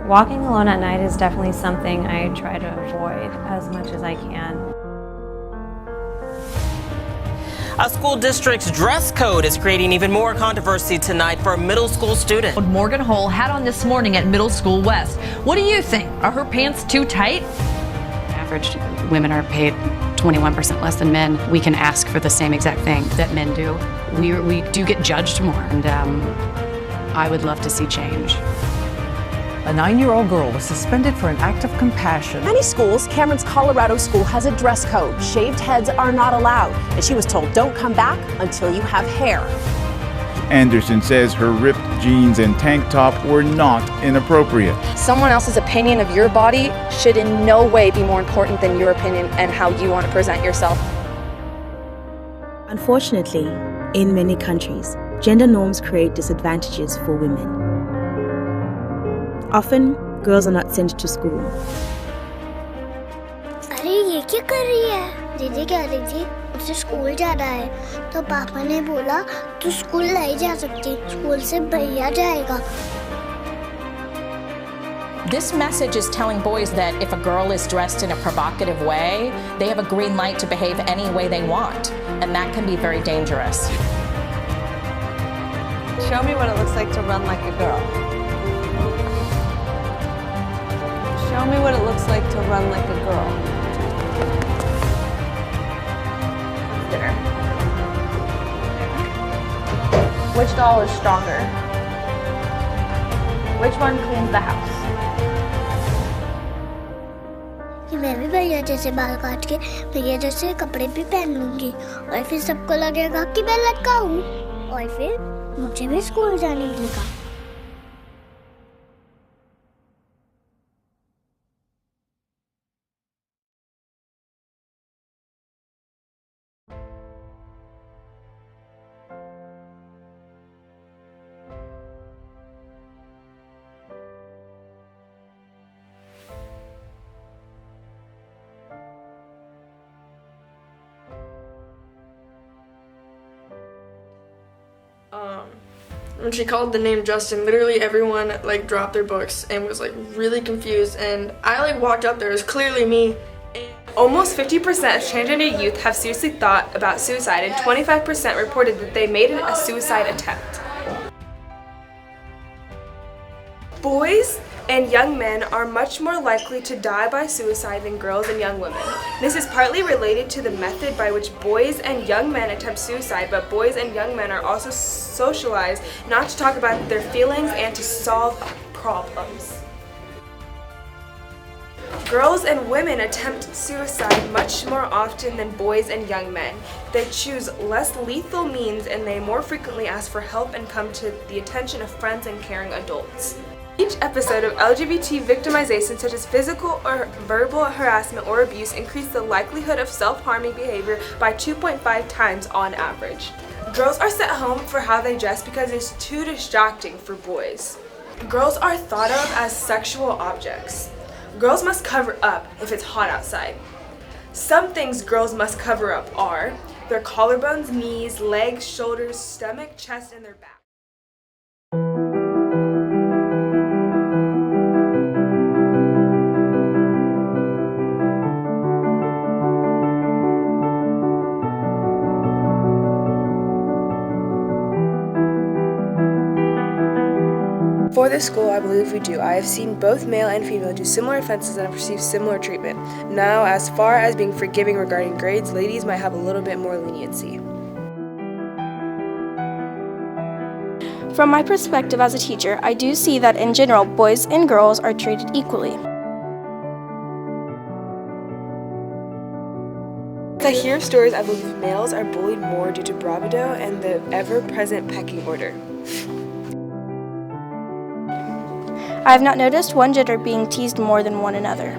Walking alone at night is definitely something I try to avoid as much as I can. A school district's dress code is creating even more controversy tonight for a middle school student. Morgan Hull had on this morning at Middle School West. What do you think? Are her pants too tight? Average women are paid 21% less than men. We can ask for the same exact thing that men do. We do get judged more, and I would love to see change. A 9-year-old girl was suspended for an act of compassion. Many schools, Cameron's Colorado school has a dress code. Shaved heads are not allowed. And she was told, don't come back until you have hair. Anderson says her ripped jeans and tank top were not inappropriate. Someone else's opinion of your body should in no way be more important than your opinion and how you want to present yourself. Unfortunately, in many countries, gender norms create disadvantages for women. Often, girls are not sent to school. अरे ये क्या कर रही है? दीदी कह रही थी उसे स्कूल जाना है तो पापा ने बोला तू स्कूल नहीं जा सकती स्कूल से भैया जाएगा. This message is telling boys that if a girl is dressed in a provocative way, they have a green light to behave any way they want, and that can be very dangerous. Show me what it looks like to run like a girl. Show me what it looks like to run like a girl. Dinner. Which doll is stronger? Which one cleans the house? कि मैं भी भैया जैसे बाल काट के भैया जैसे कपड़े भी पहन लूंगी और फिर सबको लगेगा कि मैं लड़का हूँ और फिर मुझे भी स्कूल जाने मिलेगा. When she called the name Justin, literally everyone like dropped their books and was like really confused, and I like walked up there, it was clearly me. Almost 50% of transgender youth have seriously thought about suicide, and 25% reported that they made a suicide attempt. Boys and young men are much more likely to die by suicide than girls and young women. This is partly related to the method by which boys and young men attempt suicide, but boys and young men are also socialized not to talk about their feelings and to solve problems. Girls and women attempt suicide much more often than boys and young men. They choose less lethal means, and they more frequently ask for help and come to the attention of friends and caring adults. Each episode of LGBT victimization, such as physical or verbal harassment or abuse, increased the likelihood of self-harming behavior by 2.5 times on average. Girls are sent home for how they dress because it's too distracting for boys. Girls are thought of as sexual objects. Girls must cover up if it's hot outside. Some things girls must cover up are their collarbones, knees, legs, shoulders, stomach, chest, and their back. For this school, I believe we do. I have seen both male and female do similar offenses and have received similar treatment. Now, as far as being forgiving regarding grades, ladies might have a little bit more leniency. From my perspective as a teacher, I do see that in general, boys and girls are treated equally. As I hear stories, I believe males are bullied more due to bravado and the ever-present pecking order. I have not noticed one gender being teased more than one another.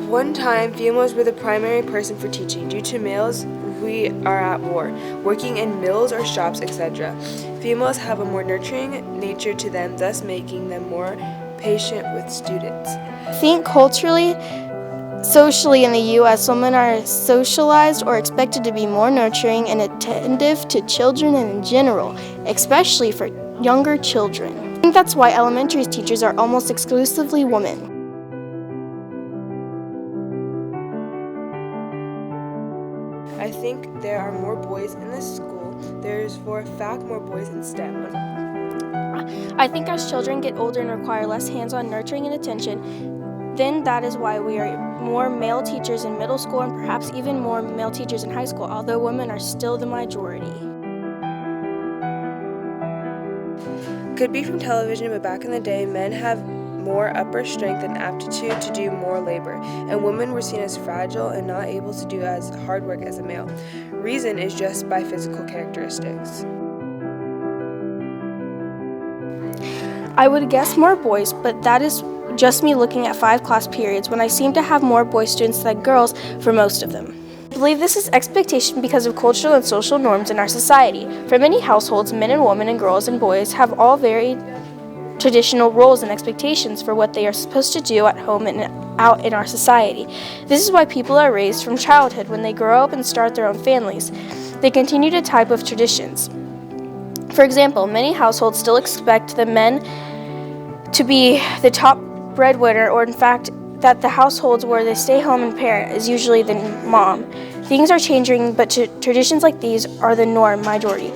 One time, females were the primary person for teaching. Due to males, we are at war, working in mills or shops, etc. Females have a more nurturing nature to them, thus making them more patient with students. I think culturally, socially in the U.S., women are socialized or expected to be more nurturing and attentive to children in general, especially for younger children. I think that's why elementary teachers are almost exclusively women. I think there are more boys in this school. There's for a fact more boys in STEM. I think as children get older and require less hands-on nurturing and attention, then that is why we are more male teachers in middle school and perhaps even more male teachers in high school, although women are still the majority. Could be from television, but back in the day, men have more upper strength and aptitude to do more labor, and women were seen as fragile and not able to do as hard work as a male. Reason is just by physical characteristics. I would guess more boys, but that is just me looking at 5 class periods when I seem to have more boy students than girls for most of them. I believe this is expectation because of cultural and social norms in our society. For many households, men and women and girls and boys have all very traditional roles and expectations for what they are supposed to do at home and out in our society. This is why people are raised from childhood. When they grow up and start their own families, they continue a type of traditions. For example, many households still expect the men to be the top breadwinner, or in fact, that the households where they stay home and parent is usually the mom. Things are changing, but traditions like these are the norm majority.